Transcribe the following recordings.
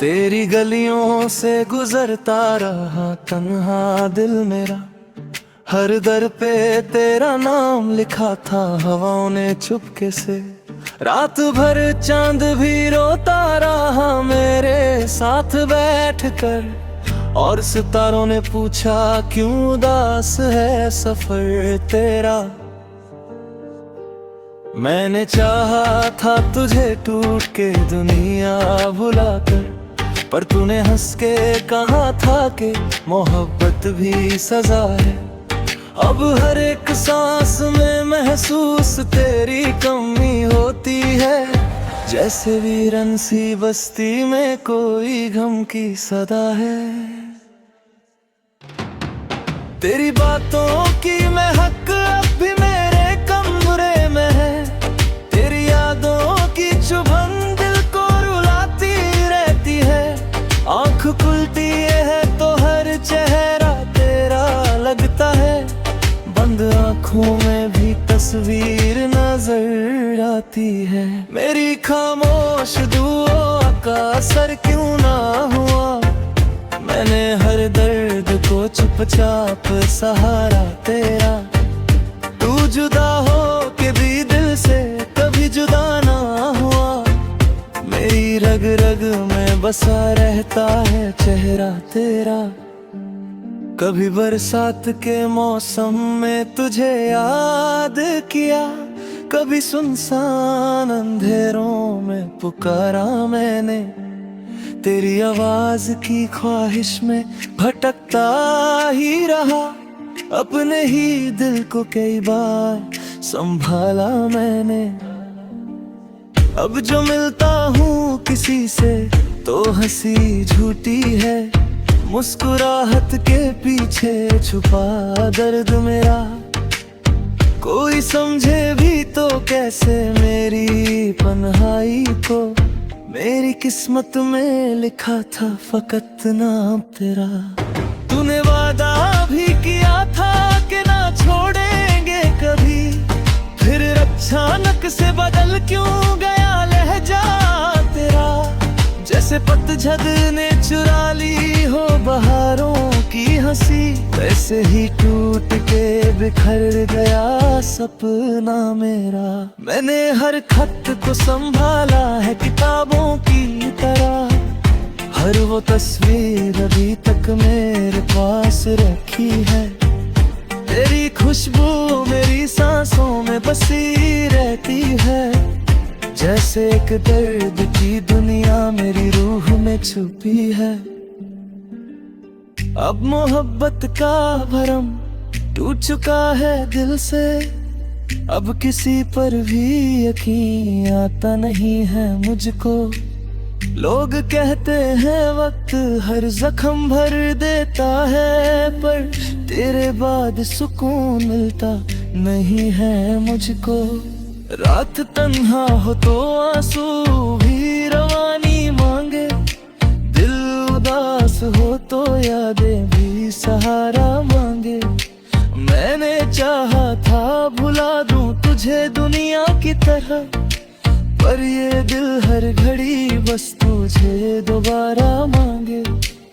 तेरी गलियों से गुजरता रहा तन्हा दिल मेरा, हर दर पे तेरा नाम लिखा था हवाओं ने चुपके से। रात भर चांद भी रोता रहा मेरे साथ बैठकर, और सितारों ने पूछा क्यों उदास है सफर तेरा। मैंने चाहा था तुझे टूट के दुनिया भुलाकर, पर तूने हंस के कहा था कि मोहब्बत भी सजा है। अब हर एक सांस में महसूस तेरी कमी होती है, जैसे वीरन सी बस्ती में कोई गम की सदा है। तेरी बातों की महक अब भी मेरे कमरे में है, तेरी यादों की चुभन दिल को रुलाती रहती है। आँख खुलती है तो हर चेहरा तेरा लगता है, बंद आँखों में भी तस्वीर नजर आती है। मेरी खामोश दुआ का असर क्यों ना हुआ, मैंने हर दर्द को चुपचाप सहारा तेरा। तू जुदा हो के भी दिल से कभी जुदा ना हुआ, मेरी रग रग में बसा रहता है चेहरा तेरा। कभी बरसात के मौसम में तुझे याद किया, कभी सुनसान अंधेरों में पुकारा मैंने। तेरी आवाज की ख्वाहिश में भटकता ही रहा, अपने ही दिल को कई बार संभाला मैंने। अब जो मिलता हूँ किसी से तो हंसी झूठी है, मुस्कुराहट के पीछे छुपा दर्द मेरा। कोई समझे भी तो कैसे मेरी पन्हाई को, मेरी किस्मत में लिखा था फकत नाम तेरा। तूने वादा भी किया था कि ना छोड़ेंगे कभी, फिर अचानक से बदल क्यों गया लहजा तेरा। जैसे पतझड़ ने चुरा ली हो बहारों की हंसी, वैसे ही टूट के बिखर गया सपना मेरा। मैंने हर खत को संभाला है किताबों की तरह, हर वो तस्वीर अभी तक मेरे पास रखी है। तेरी खुशबू मेरी सांसों में बसी रहती है, जैसे एक दर्द की दुनिया मेरी रूह में छुपी है। अब मोहब्बत का भरम टूट चुका है दिल से, अब किसी पर भी यकीन आता नहीं है मुझको। लोग कहते हैं वक्त हर जख्म भर देता है, पर तेरे बाद सुकून मिलता नहीं है मुझको। रात तन्हा हो तो आंसू भी रवानी मांगे, दिल उदास हो तो यादें भी सहारा मांगे। मैंने चाहा था भुला दूं तुझे दुनिया की तरह, पर ये दिल हर घड़ी बस तुझे दोबारा मांगे।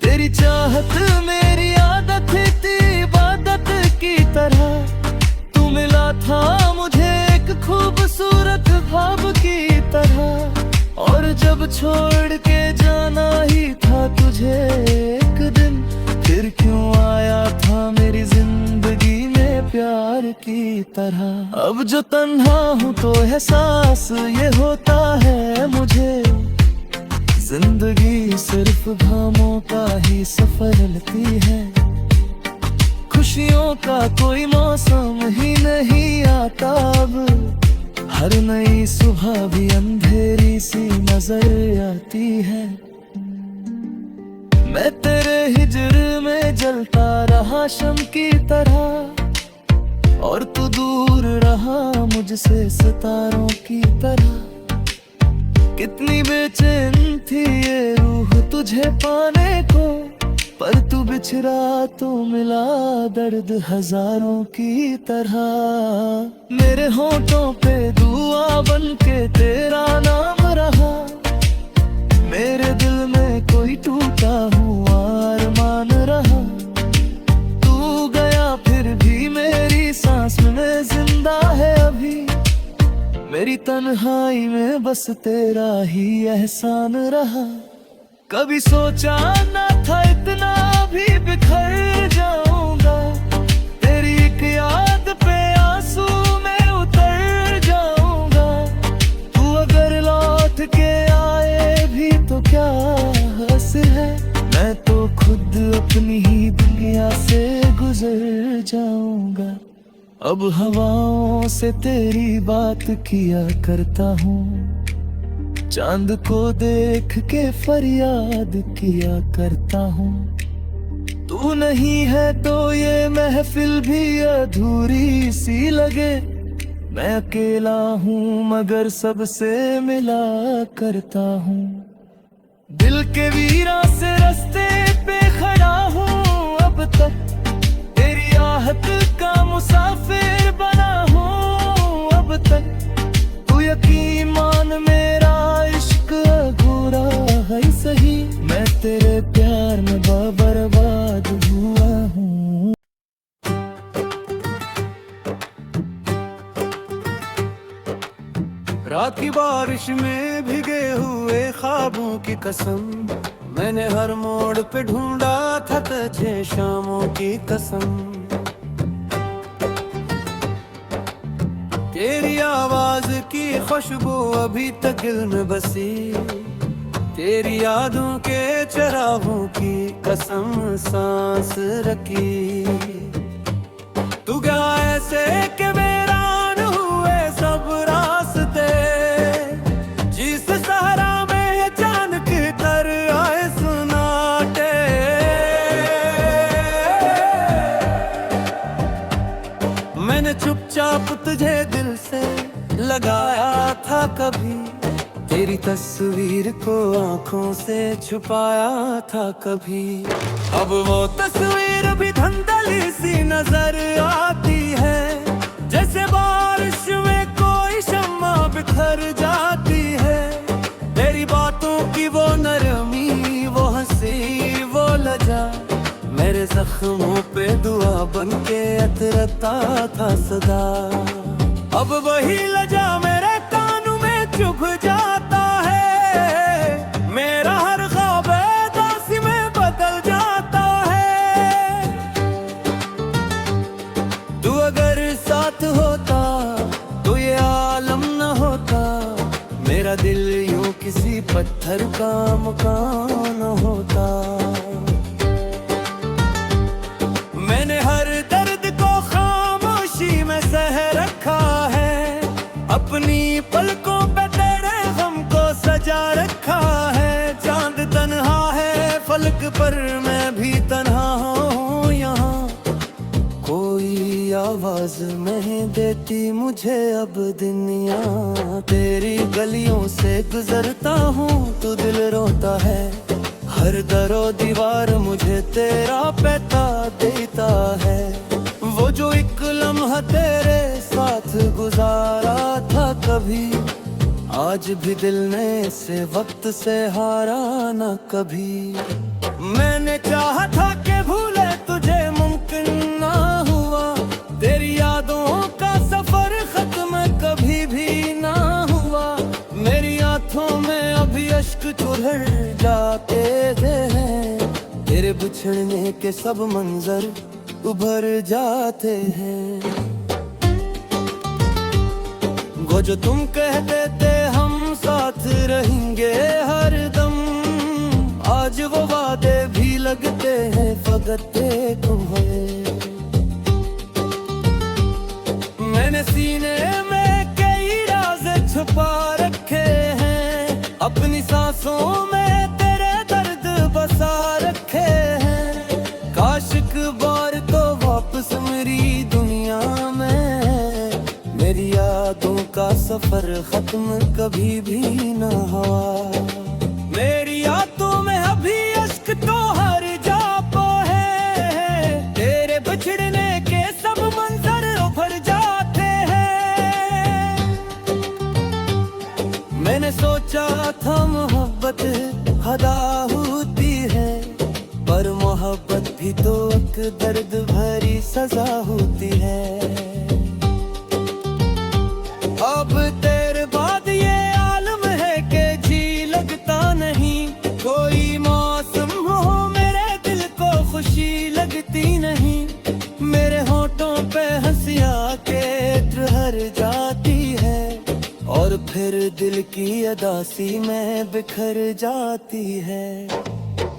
तेरी चाहत मेरी आदत थी इबादत की तरह, तू मिला था मुझे एक खूबसूरत ख्वाब की तरह। और जब छोड़ के जाना ही था तुझे एक दिन, फिर क्यों आया था मेरी जिंदगी में प्यार की तरह। अब जो तन्हा हूँ तो एहसास ये होता है मुझे, जिंदगी सिर्फ घामों का ही सफर लगती है। खुशियों का कोई मौसम ही नहीं आता अब, हर नई सुबह भी अंधेरी सी नजर आती है। मैं तेरे हिजर में जलता रहा शम की तरह, और तू दूर रहा मुझसे सितारों की तरह। कितनी बेचैन थी ये रूह तुझे पाने को, पर तू बिछड़ा तो मिला दर्द हजारों की तरह। मेरे होठों पे दुआ बन के तेरा नाम रहा, मेरे दिल में कोई टूटा हुआ अरमान रहा। तू गया फिर भी मेरी सांस में जिंदा है अभी। मेरी तन्हाई में बस तेरा ही एहसान रहा। कभी सोचा न था इतना भी बिखर जाऊंगा। तेरी एक याद पे आंसू में उतर जाऊंगा। तू अगर लौट के आए भी तो क्या हंस है। मैं तो खुद अपनी ही दुनिया से गुजर जाऊंगा। अब हवाओं से तेरी बात किया करता हूँ। चांद को देख के फरियाद किया करता हूँ। तू नहीं है तो ये महफिल भी अधूरी सी लगे। मैं अकेला हूँ मगर सबसे मिला करता हूँ। दिल के वीरा से रास्ते पे खड़ा हूँ अब तक। तेरी आहट का मुसाफिर बना हूँ अब तक। तू यकीन मान मेरा इश्क अधूरा है सही। मैं तेरे प्यार में बर्बाद हुआ हूँ। रात की बारिश में भीगे हुए ख्वाबों की कसम। मैंने हर मोड़ पे ढूंढा था तुझे शामों की कसम। तेरी आवाज की खुशबू अभी तक दिल में बसी। तेरी यादों के चरागों की कसम सांस रखी। तू क्या ऐसे के वीरान हुए सब रास्ते। जिस सहारा में जान के कर आए सुनाटे। मैंने चुपचाप तुझे दिल से लगाया था कभी। तेरी तस्वीर को आंखों से छुपाया था कभी। अब वो तस्वीर भी धंधली सी नजर आती है। जैसे बारिश में कोई शम्मा बिखर जाती है। तेरी बातों की वो नरमी, वो हंसी, वो लजा मेरे जख्मों पे दुआ बन के अतरता था सदा। अब वही लजा मेरे कानों में चुभ जाता है। मेरा हर ख्वाब दासी में बदल जाता है। तू अगर साथ होता तो ये आलम न होता। मेरा दिल यूं किसी पत्थर का मकान होता। मैंने हर दर्द को खामोशी में सह रखा है। अपनी पलकों पे तेरे गम को सजा रखा है। चांद तन्हा है फलक पर मैं भी तन्हा हूँ यहाँ। कोई आवाज नहीं देती मुझे अब दुनिया। तेरी गलियों से गुजरता हूँ तो दिल रोता है। हर दरो दीवार मुझे तेरा पैता देता है। वो जो एक लम्हा तेरे साथ गुजारा था कभी। आज भी दिल ने से वक्त से हारा न कभी। मैंने चाहा था कि भूले तुझे मुमकिन ना हुआ। तेरी यादों का सफर खत्म कभी भी ना हुआ। मेरी आंखों में अभी अश्क चुरहर जाते हैं। तेरे बिछड़ने के सब मंजर उभर जाते हैं। वो जो तुम कहते थे हम साथ रहेंगे हरदम। आज वो वादे भी लगते हैं फगते तुम्हें। मैंने सीने में कई राज छुपा रखे हैं। अपनी सांसों में तेरे दर्द बसा रखे हैं। काश एक बार तो वापस मेरी दुनिया में। मेरी यादों का सफर खत्म कभी भी ना हुआ। मेरी यादों में अभी अश्क तो हर जापो है। तेरे बिछड़ने के सब मंजर उभर जाते हैं। मैंने सोचा था मोहब्बत अदा होती है, पर मोहब्बत भी तो एक दर्द भरी सजा होती है। अब तेरे बाद ये आलम है कि जी लगता नहीं, कोई मौसम हो मेरे दिल को खुशी लगती नहीं। मेरे होठों पे हंसिया के ठहर जाती है, और फिर दिल की अदासी में बिखर जाती है।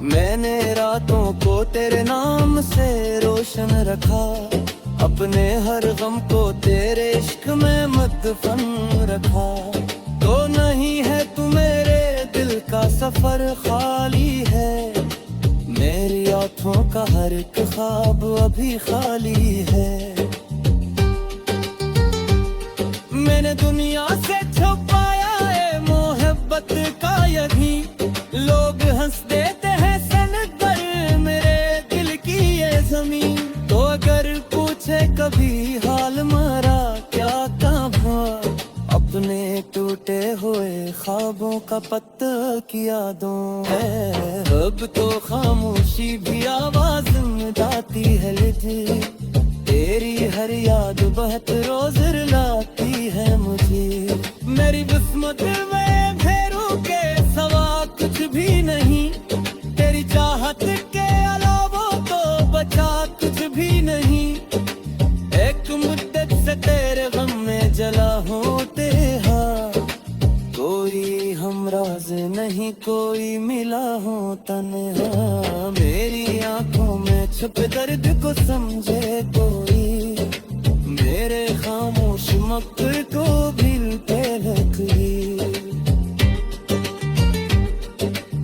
मैंने रातों को तेरे नाम से रोशन रखा, अपने हर गम को तेरे इश्क में मदफन रखा। तो नहीं है तू मेरे दिल का सफर खाली है, मेरी आँखों का हर एक ख्वाब अभी खाली है। मैंने दुनिया से छुपाया है मोहब्बत का यही, लोग हंस देते हैं सनद पर मेरे दिल की ये जमीन। तो अगर पूछे कभी हाल मारा क्या काम हुआ, अपने टूटे हुए ख्वाबों का पत्ता की यादों है। अब तो खामोशी भी आवाज में गाती है लिजी, तेरी हर याद बहुत रोज रुलाती है मुझे। मेरी किस्मत में फेरू के सवा कुछ भी नहीं, तेरी चाहत के अलावा तो बचा कुछ भी नहीं। एक मुद्दत से तेरे गम में जला होते हाँ, कोई हमराज नहीं कोई मिला हो तन्हा। मेरी आंखों में छुपे दर्द को समझे कोई, मेरे खामोश मक्र को भी पे लगी।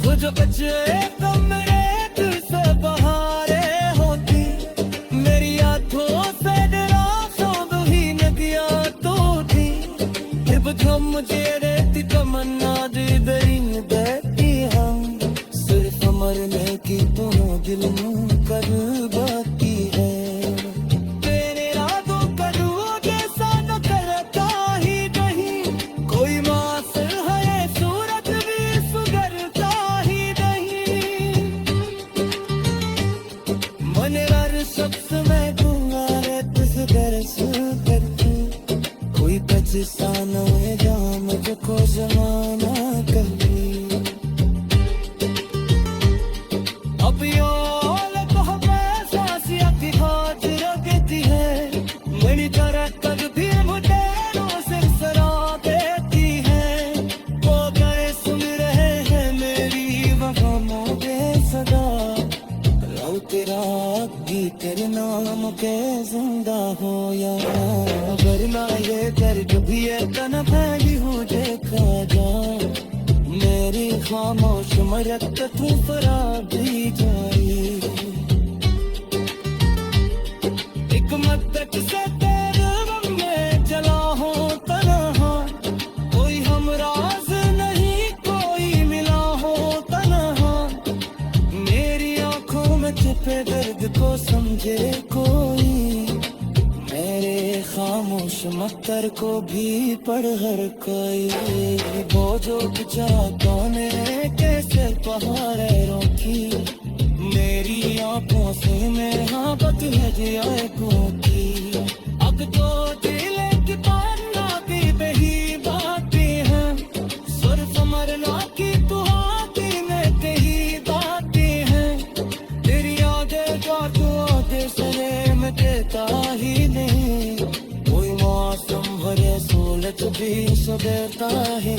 कुछ बचे कमरे से बहारें होती, मेरी आंखों से डरा सौंध ही नदियां तो थी। जब तुम मुझे रहती तमन्ना दरिन बैठी हम, सिर्फ मरने की तो दिल में कर बाकी है। तेरे रातों करूँ जैसा न करता ही नहीं, कोई मास है सूरत भी सुधरता ही नहीं। मन हर शख्स में दूंगा रे तुझगर करती, कोई पछताना है जहाँ मुझको जमाना कभी। अब यो मेरी तरह तक भी मुझे सिर सरा देती है। वो गए सुन रहे हैं मेरी वफाओं के सदा, रो तेरा भी तेरे नाम के जिंदा हो या वरना ये दर्द भी है तना फैली हो देखा जा। मेरी खामोश मरक तू फरा भी जाए, एक मद्दत से तेरे गम में जला हो तन्हा। कोई हमराज नहीं कोई मिला हो तन्हा, मेरी आंखों में छुपे दर्द को समझे कोई, मेरे खामोश मक्कर को भी पढ़ हर कोई। वो जो चाहता ने कैसे पहाड़े रोकी, मेरी आंखों से मेरा बदल जाए कोकी। अब तो दिल की पाना की बही बातें हैं, सिर्फ मरना की तो आती में कही बातें हैं। तेरी यादें का तो आते सरे में देता ही नहीं, कोई मौसम भरे सोलत भी सुधरता ही